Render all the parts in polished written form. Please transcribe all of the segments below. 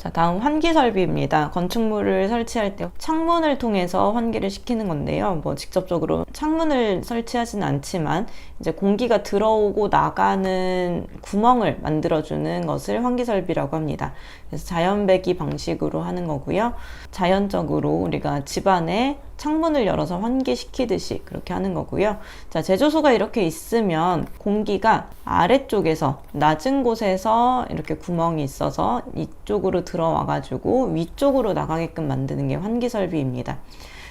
자, 다음 환기 설비입니다. 건축물을 설치할 때 창문을 통해서 환기를 시키는 건데요. 뭐 직접적으로 창문을 설치하지는 않지만 이제 공기가 들어오고 나가는 구멍을 만들어주는 것을 환기 설비라고 합니다. 그래서 자연 배기 방식으로 하는 거고요. 자연적으로 우리가 집안에 창문을 열어서 환기시키듯이 그렇게 하는 거고요. 자, 제조소가 이렇게 있으면 공기가 아래쪽에서 낮은 곳에서 이렇게 구멍이 있어서 이쪽으로 들어와 가지고 위쪽으로 나가게끔 만드는 게 환기 설비입니다.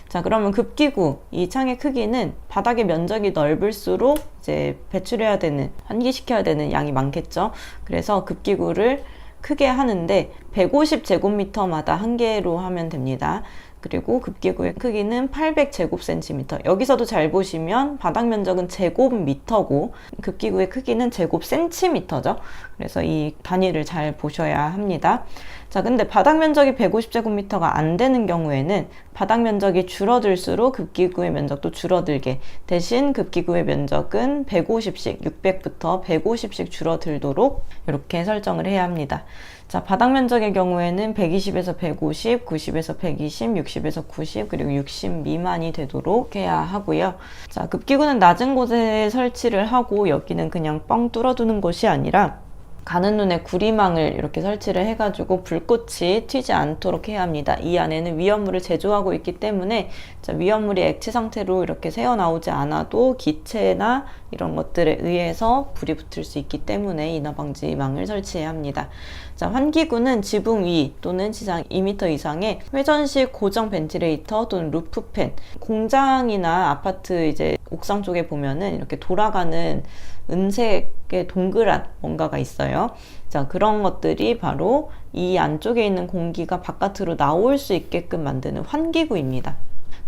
자, 그러면 급기구 이 창의 크기는 바닥의 면적이 넓을수록 이제 배출해야 되는, 환기시켜야 되는 양이 많겠죠. 그래서 급기구를 크게 하는데 150제곱미터마다 한 개로 하면 됩니다. 그리고 급기구의 크기는 800제곱센티미터. 여기서도 잘 보시면 바닥 면적은 제곱미터고 급기구의 크기는 제곱센티미터죠. 그래서 이 단위를 잘 보셔야 합니다. 자, 근데 바닥 면적이 150제곱미터가 안 되는 경우에는 바닥 면적이 줄어들수록 급기구의 면적도 줄어들게, 대신 급기구의 면적은 150씩, 600부터 150씩 줄어들도록 이렇게 설정을 해야 합니다. 자, 바닥 면적의 경우에는 120에서 150, 90에서 120, 60에서 90, 그리고 60 미만이 되도록 해야 하고요. 자, 급기구는 낮은 곳에 설치를 하고 여기는 그냥 뻥 뚫어두는 것이 아니라 가는 눈에 구리망을 이렇게 설치를 해가지고 불꽃이 튀지 않도록 해야 합니다. 이 안에는 위험물을 제조하고 있기 때문에 위험물이 액체 상태로 이렇게 새어나오지 않아도 기체나 이런 것들에 의해서 불이 붙을 수 있기 때문에 인화방지망을 설치해야 합니다. 자, 환기구는 지붕 위 또는 지상 2m 이상의 회전식 고정 벤틸레이터 또는 루프팬, 공장이나 아파트 이제 옥상 쪽에 보면은 이렇게 돌아가는 은색의 동그란 뭔가가 있어요. 자, 그런 것들이 바로 이 안쪽에 있는 공기가 바깥으로 나올 수 있게끔 만드는 환기구입니다.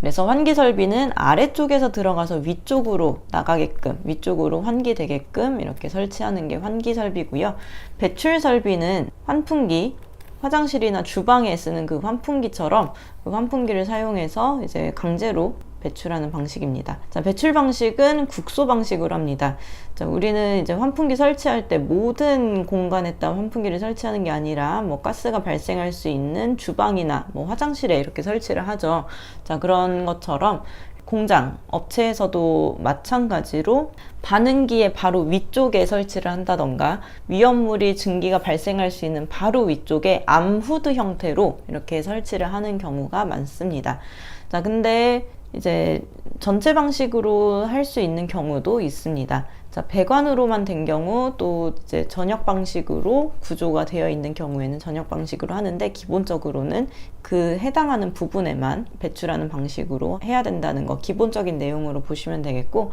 그래서 환기 설비는 아래쪽에서 들어가서 위쪽으로 나가게끔, 위쪽으로 환기되게끔 이렇게 설치하는 게 환기 설비고요. 배출 설비는 환풍기, 화장실이나 주방에 쓰는 그 환풍기처럼 그 환풍기를 사용해서 이제 강제로 배출하는 방식입니다. 자, 배출 방식은 국소 방식으로 합니다. 자, 우리는 이제 환풍기 설치할 때 모든 공간에다 환풍기를 설치하는 게 아니라 뭐 가스가 발생할 수 있는 주방이나 뭐 화장실에 이렇게 설치를 하죠. 자, 그런 것처럼 공장, 업체에서도 마찬가지로 반응기의 바로 위쪽에 설치를 한다던가 위험물이 증기가 발생할 수 있는 바로 위쪽에 암후드 형태로 이렇게 설치를 하는 경우가 많습니다. 자, 근데 이제 전체 방식으로 할 수 있는 경우도 있습니다. 자, 배관으로만 된 경우 또 이제 전역 방식으로 구조가 되어 있는 경우에는 전역 방식으로 하는데 기본적으로는 그 해당하는 부분에만 배출하는 방식으로 해야 된다는 거 기본적인 내용으로 보시면 되겠고,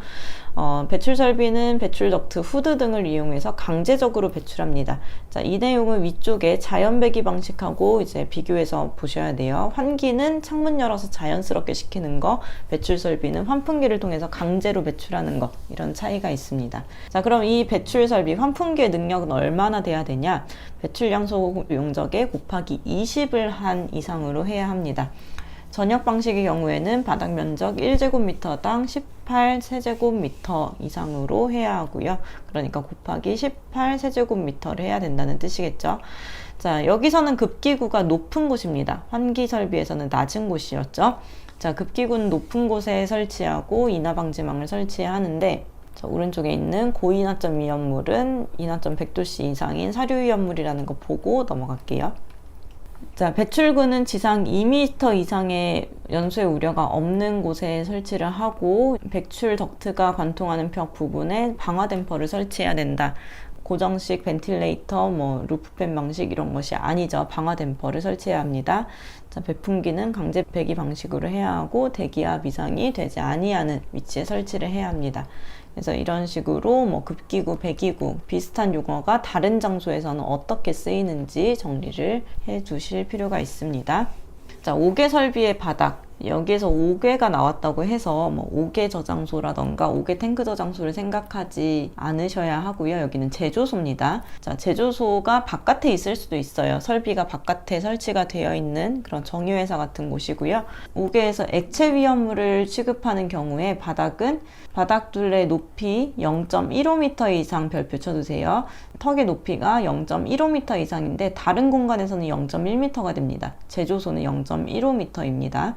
배출 설비는 배출 덕트, 후드 등을 이용해서 강제적으로 배출합니다. 자, 이 내용은 위쪽에 자연 배기 방식하고 이제 비교해서 보셔야 돼요. 환기는 창문 열어서 자연스럽게 시키는 거, 배출 설비는 환풍기를 통해서 강제로 배출하는 거, 이런 차이가 있습니다. 자, 그럼 이 배출 설비, 환풍기의 능력은 얼마나 돼야 되냐? 배출 양소 용적에 곱하기 20을 한 이상으로 해야 합니다. 전역 방식의 경우에는 바닥 면적 1제곱미터당 18세제곱미터 이상으로 해야 하고요. 그러니까 곱하기 18세제곱미터를 해야 된다는 뜻이겠죠. 자, 여기서는 급기구가 높은 곳입니다. 환기 설비에서는 낮은 곳이었죠. 자, 급기구는 높은 곳에 설치하고 인화방지망을 설치해야 하는데, 자, 오른쪽에 있는 고인화점 위험물은 인화점 100도씨 이상인 사료 위험물이라는 거 보고 넘어갈게요. 자, 배출구는 지상 2m 이상의 연소의 우려가 없는 곳에 설치를 하고 배출 덕트가 관통하는 벽 부분에 방화 댐퍼를 설치해야 된다. 고정식 벤틸레이터, 뭐 루프팬 방식 이런 것이 아니죠. 방화 댐퍼를 설치해야 합니다. 자, 배풍기는 강제 배기 방식으로 해야 하고 대기압 이상이 되지 아니하는 위치에 설치를 해야 합니다. 그래서 이런 식으로 뭐 급기구, 배기구 비슷한 용어가 다른 장소에서는 어떻게 쓰이는지 정리를 해 두실 필요가 있습니다. 자, 5개 설비의 바닥, 여기에서 5궤가 나왔다고 해서 뭐 5개 저장소라던가 5개 탱크 저장소를 생각하지 않으셔야 하고요. 여기는 제조소입니다. 자, 제조소가 바깥에 있을 수도 있어요. 설비가 바깥에 설치가 되어 있는 그런 정유회사 같은 곳이고요. 5궤에서 액체 위험물을 취급하는 경우에 바닥은 바닥둘레 높이 0.15m 이상 별표 쳐두세요. 턱의 높이가 0.15m 이상인데 다른 공간에서는 0.1m가 됩니다. 제조소는 0.15m입니다.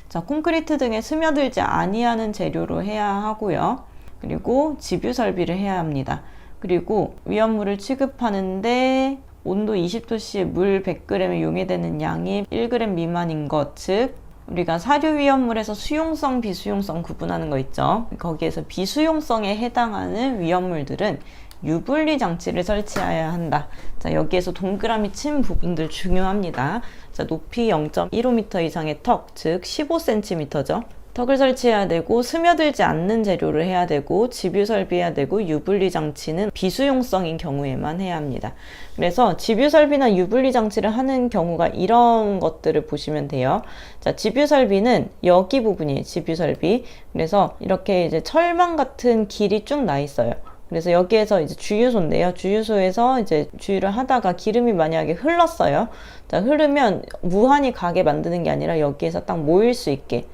자, 콘크리트 등에 스며들지 아니하는 재료로 해야 하고요. 그리고 집유 설비를 해야 합니다. 그리고 위험물을 취급하는데 온도 20도씨에 물 100g에 용해되는 양이 1g 미만인 것, 즉 우리가 사료 위험물에서 수용성, 비수용성 구분하는 거 있죠. 거기에서 비수용성에 해당하는 위험물들은 유분리 장치를 설치해야 한다. 자, 여기에서 동그라미 친 부분들 중요합니다. 자, 높이 0.15m 이상의 턱, 즉 15cm죠. 턱을 설치해야 되고 스며들지 않는 재료를 해야 되고 집유 설비해야 되고 유분리 장치는 비수용성인 경우에만 해야 합니다. 그래서 집유 설비나 유분리 장치를 하는 경우가 이런 것들을 보시면 돼요. 자, 집유 설비는 여기 부분이에요. 집유 설비. 그래서 이렇게 이제 철망 같은 길이 쭉 나 있어요. 그래서 여기에서 이제 주유소인데요. 주유소에서 이제 주유를 하다가 기름이 만약에 흘렀어요. 자, 흐르면 무한히 가게 만드는 게 아니라 여기에서 딱 모일 수 있게,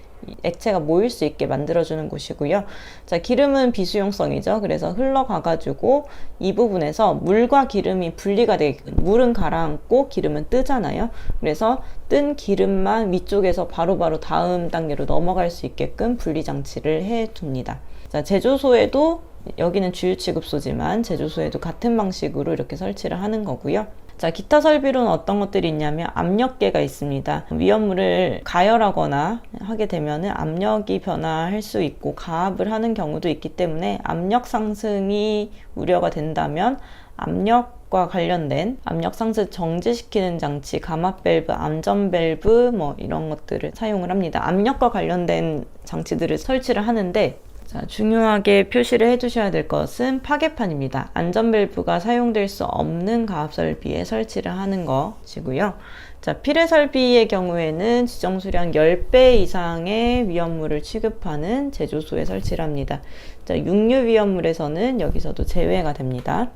액체가 모일 수 있게 만들어주는 곳이고요. 자, 기름은 비수용성이죠. 그래서 흘러가가지고 이 부분에서 물과 기름이 분리가 되게끔, 물은 가라앉고 기름은 뜨잖아요. 그래서 뜬 기름만 위쪽에서 바로바로 다음 단계로 넘어갈 수 있게끔 분리 장치를 해둡니다. 자, 제조소에도 여기는 주유취급소지만 제조소에도 같은 방식으로 이렇게 설치를 하는 거고요. 자, 기타 설비로는 어떤 것들이 있냐면 압력계가 있습니다. 위험물을 가열하거나 하게 되면 압력이 변화할 수 있고 가압을 하는 경우도 있기 때문에 압력 상승이 우려가 된다면 압력과 관련된 압력 상승 정지시키는 장치, 감압 밸브, 안전 밸브 뭐 이런 것들을 사용을 합니다. 압력과 관련된 장치들을 설치를 하는데, 자, 중요하게 표시를 해두셔야 될 것은 파괴판입니다. 안전 밸브가 사용될 수 없는 가압 설비에 설치를 하는 것이고요. 자, 필해 설비의 경우에는 지정 수량 10배 이상의 위험물을 취급하는 제조소에 설치를 합니다. 자, 육류 위험물에서는 여기서도 제외가 됩니다.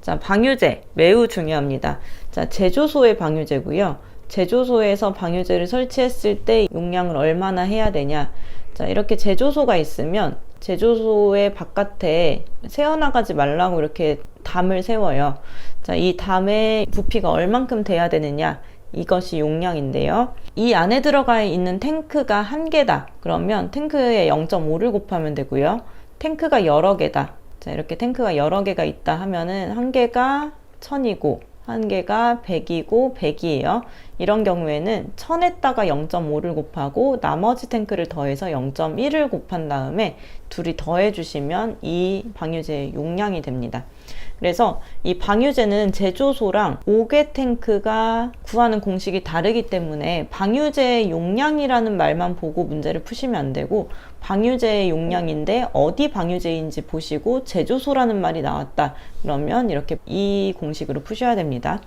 자, 방유제 매우 중요합니다. 자, 제조소의 방유제고요. 제조소에서 방유제를 설치했을 때 용량을 얼마나 해야 되냐. 자, 이렇게 제조소가 있으면 제조소의 바깥에 새어나가지 말라고 이렇게 담을 세워요. 자, 이 담의 부피가 얼만큼 돼야 되느냐, 이것이 용량인데요. 이 안에 들어가 있는 탱크가 한 개다. 그러면 탱크에 0.5를 곱하면 되고요. 탱크가 여러 개다. 자, 이렇게 탱크가 여러 개가 있다 하면은 한 개가 1000이고 한 개가 100이고 100이에요. 이런 경우에는 1000에다가 0.5를 곱하고 나머지 탱크를 더해서 0.1을 곱한 다음에 둘이 더해 주시면 이 방유제의 용량이 됩니다. 그래서 이 방유제는 제조소랑 5개 탱크가 구하는 공식이 다르기 때문에 방유제의 용량이라는 말만 보고 문제를 푸시면 안 되고, 방유제의 용량인데 어디 방유제인지 보시고 제조소라는 말이 나왔다 그러면 이렇게 이 공식으로 푸셔야 됩니다.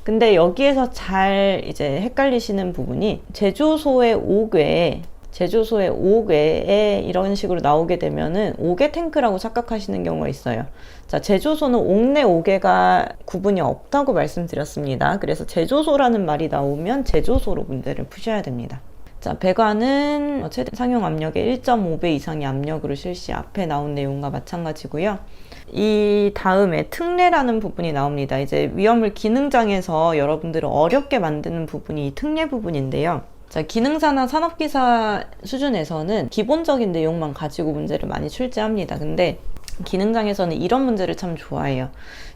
근데 여기에서 잘 이제 헷갈리시는 부분이 제조소의 5궤에 이런 식으로 나오게 되면은 5개 탱크라고 착각하시는 경우가 있어요. 자, 제조소는 옥내 5개가 구분이 없다고 말씀드렸습니다. 그래서 제조소라는 말이 나오면 제조소로 문제를 푸셔야 됩니다. 자, 배관은 최대 상용 압력의 1.5배 이상의 압력으로 실시, 앞에 나온 내용과 마찬가지고요. 이 다음에 특례라는 부분이 나옵니다. 이제 위험물 기능장에서 여러분들을 어렵게 만드는 부분이 이 특례 부분인데요. 자, 기능사나 산업기사 수준에서는 기본적인 내용만 가지고 문제를 많이 출제합니다. 근데 기능장에서는 이런 문제를 참 좋아해요.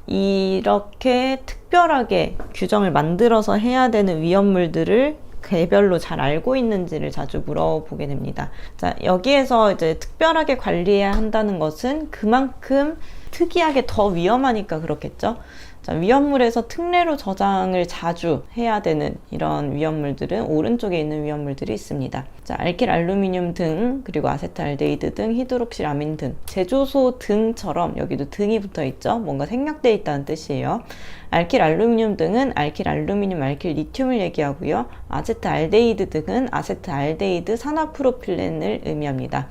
이렇게 특별하게 규정을 만들어서 해야 되는 위험물들을 개별로 잘 알고 있는지를 자주 물어보게 됩니다. 자, 여기에서 이제 특별하게 관리해야 한다는 것은 그만큼 특이하게 더 위험하니까 그렇겠죠. 자, 위험물에서 특례로 저장을 자주 해야 되는 이런 위험물들은 오른쪽에 있는 위험물들이 있습니다. 자, 알킬 알루미늄 등, 그리고 아세트알데히드 등, 히드록실아민 등, 제조소 등처럼 여기도 등이 붙어 있죠. 뭔가 생략되어 있다는 뜻이에요. 알킬 알루미늄 등은 알킬 알루미늄, 알킬 리튬을 얘기하고요. 아세트알데히드 등은 아세트알데히드 산화프로필렌을 의미합니다.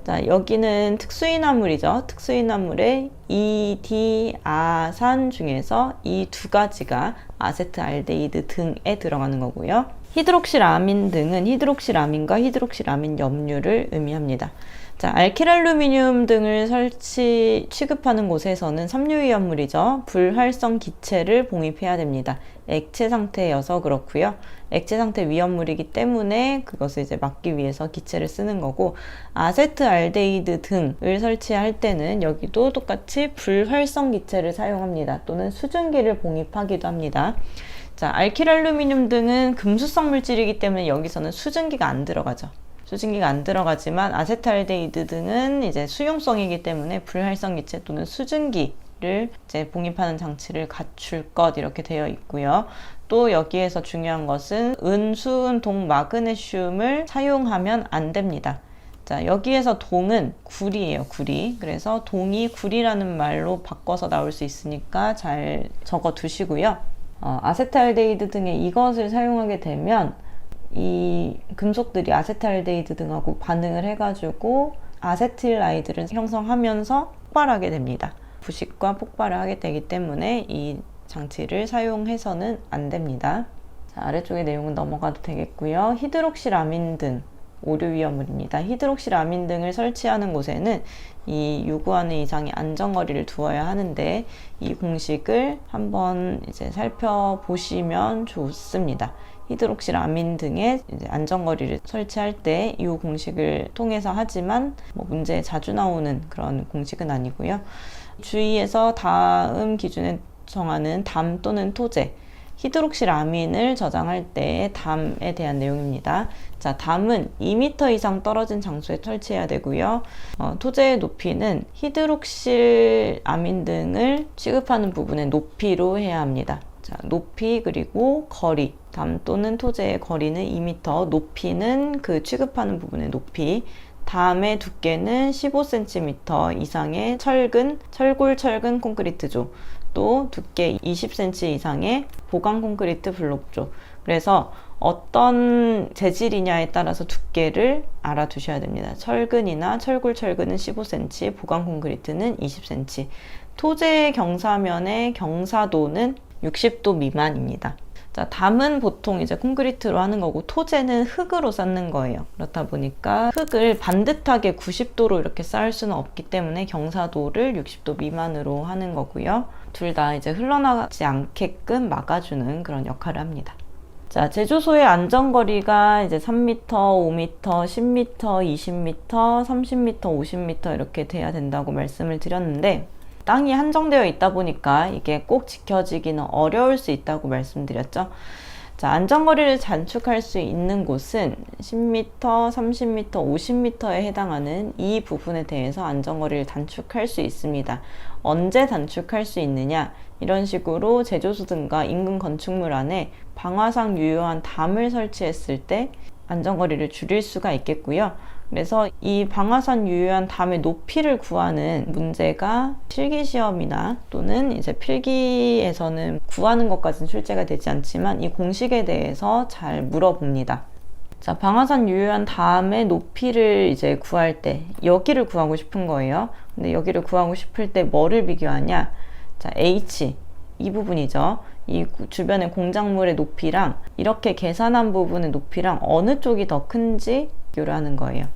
자, 여기는 특수인화물이죠. 특수인화물의 이디아산 중에서 이 두 가지가 아세트알데히드 등에 들어가는 거고요. 히드록실아민 등은 히드록실아민과 히드록실아민 염류를 의미합니다. 자, 알킬알루미늄 등을 취급하는 곳에서는 섬유위험물이죠. 불활성 기체를 봉입해야 됩니다. 액체 상태여서 그렇고요. 액체 상태 위험물이기 때문에 그것을 이제 막기 위해서 기체를 쓰는 거고, 아세트알데히드 등을 설치할 때는 여기도 똑같이 불활성 기체를 사용합니다. 또는 수증기를 봉입하기도 합니다. 자, 알킬알루미늄 등은 금수성 물질이기 때문에 여기서는 수증기가 안 들어가죠. 수증기가 안 들어가지만 아세트알데히드 등은 이제 수용성이기 때문에 불활성 기체 또는 수증기를 이제 봉입하는 장치를 갖출 것 이렇게 되어 있고요. 또 여기에서 중요한 것은 은, 수은, 동, 마그네슘을 사용하면 안 됩니다. 자, 여기에서 동은 구리예요, 구리. 그래서 동이 구리라는 말로 바꿔서 나올 수 있으니까 잘 적어 두시고요. 아세트알데히드 등의 이것을 사용하게 되면 이 금속들이 아세트알데히드 등하고 반응을 해가지고 아세틸라이드를 형성하면서 폭발하게 됩니다. 부식과 폭발을 하게 되기 때문에 이 장치를 사용해서는 안 됩니다. 자, 아래쪽의 내용은 넘어가도 되겠고요. 히드록실아민 등 오류 위험물입니다. 히드록실아민 등을 설치하는 곳에는 이 요구하는 이상의 안전거리를 두어야 하는데 이 공식을 한번 이제 살펴보시면 좋습니다. 히드록실아민 등의 이제 안전거리를 설치할 때 이 공식을 통해서 하지만 문제에 자주 나오는 그런 공식은 아니고요. 주의해서 다음 기준에 정하는 담 또는 토제, 히드록실아민을 저장할 때 담에 대한 내용입니다. 자, 담은 2m 이상 떨어진 장소에 설치해야 되고요. 토제의 높이는 히드록실아민 등을 취급하는 부분의 높이로 해야 합니다. 자, 높이 그리고 거리, 담 또는 토제의 거리는 2m, 높이는 그 취급하는 부분의 높이, 담의 두께는 15cm 이상의 철골 콘크리트조, 또 두께 20cm 이상의 보강 콘크리트 블록조. 그래서 어떤 재질이냐에 따라서 두께를 알아두셔야 됩니다. 철근이나 철골철근은 15cm, 보강 콘크리트는 20cm. 토제의 경사면의 경사도는 60도 미만입니다. 자, 담은 보통 이제 콘크리트로 하는 거고 토제는 흙으로 쌓는 거예요. 그렇다 보니까 흙을 반듯하게 90도로 이렇게 쌓을 수는 없기 때문에 경사도를 60도 미만으로 하는 거고요. 둘 다 이제 흘러나가지 않게끔 막아주는 그런 역할을 합니다. 자, 제조소의 안전거리가 이제 3m, 5m, 10m, 20m, 30m, 50m 이렇게 돼야 된다고 말씀을 드렸는데 땅이 한정되어 있다 보니까 이게 꼭 지켜지기는 어려울 수 있다고 말씀드렸죠. 자, 안전거리를 단축할 수 있는 곳은 10m, 30m, 50m에 해당하는 이 부분에 대해서 안전거리를 단축할 수 있습니다. 언제 단축할 수 있느냐? 이런 식으로 제조소 등과 인근 건축물 안에 방화상 유효한 담을 설치했을 때 안전거리를 줄일 수가 있겠고요. 그래서 이 방화산 유효한 담의 높이를 구하는 문제가 필기시험이나 또는 이제 필기에서는 구하는 것까지는 출제가 되지 않지만 이 공식에 대해서 잘 물어봅니다. 자, 방화산 유효한 담의 높이를 이제 구할 때 여기를 구하고 싶은 거예요. 근데 여기를 구하고 싶을 때 뭐를 비교하냐? 자, H 이 부분이죠. 이 주변의 공작물의 높이랑 이렇게 계산한 부분의 높이랑 어느 쪽이 더 큰지 비교를 하는 거예요.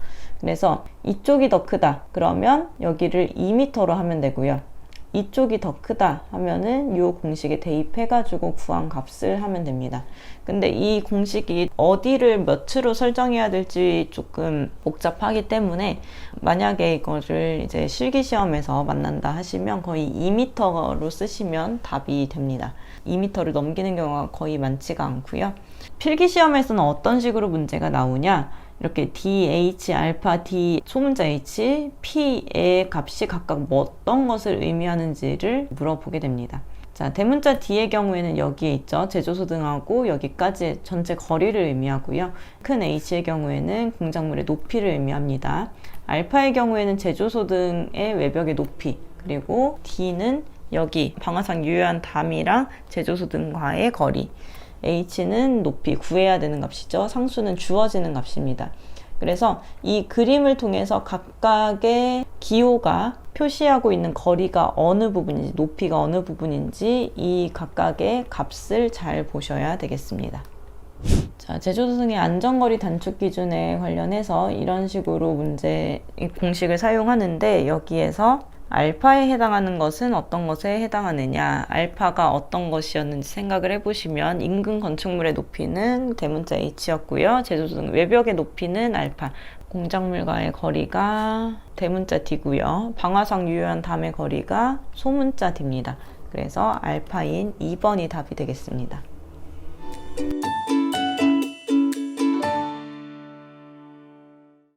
그래서 이쪽이 더 크다 그러면 여기를 2m로 하면 되고요. 이쪽이 더 크다 하면은 이 공식에 대입해 가지고 구한 값을 하면 됩니다. 근데 이 공식이 어디를 몇으로 설정해야 될지 조금 복잡하기 때문에 만약에 이거를 이제 실기시험에서 만난다 하시면 거의 2m로 쓰시면 답이 됩니다. 2m를 넘기는 경우가 거의 많지가 않고요. 필기시험에서는 어떤 식으로 문제가 나오냐? 이렇게 DH, 알파, D, 소문자 H, P의 값이 각각 어떤 것을 의미하는지를 물어보게 됩니다. 자, 대문자 D의 경우에는 여기에 있죠. 제조소 등하고 여기까지 전체 거리를 의미하고요. 큰 H의 경우에는 공작물의 높이를 의미합니다. 알파의 경우에는 제조소 등의 외벽의 높이, 그리고 D는 여기 방화상 유효한 담이랑 제조소 등과의 거리, H는 높이, 구해야 되는 값이죠. 상수는 주어지는 값입니다. 그래서 이 그림을 통해서 각각의 기호가 표시하고 있는 거리가 어느 부분인지, 높이가 어느 부분인지 이 각각의 값을 잘 보셔야 되겠습니다. 자, 제조소 등의 안전거리 단축 기준에 관련해서 이런 식으로 문제 공식을 사용하는데, 여기에서 알파에 해당하는 것은 어떤 것에 해당하느냐, 알파가 어떤 것이었는지 생각을 해보시면 인근 건축물의 높이는 대문자 H였고요. 제조소 등 외벽의 높이는 알파, 공작물과의 거리가 대문자 D고요. 방화상 유효한 담의 거리가 소문자 D입니다. 그래서 알파인 2번이 답이 되겠습니다.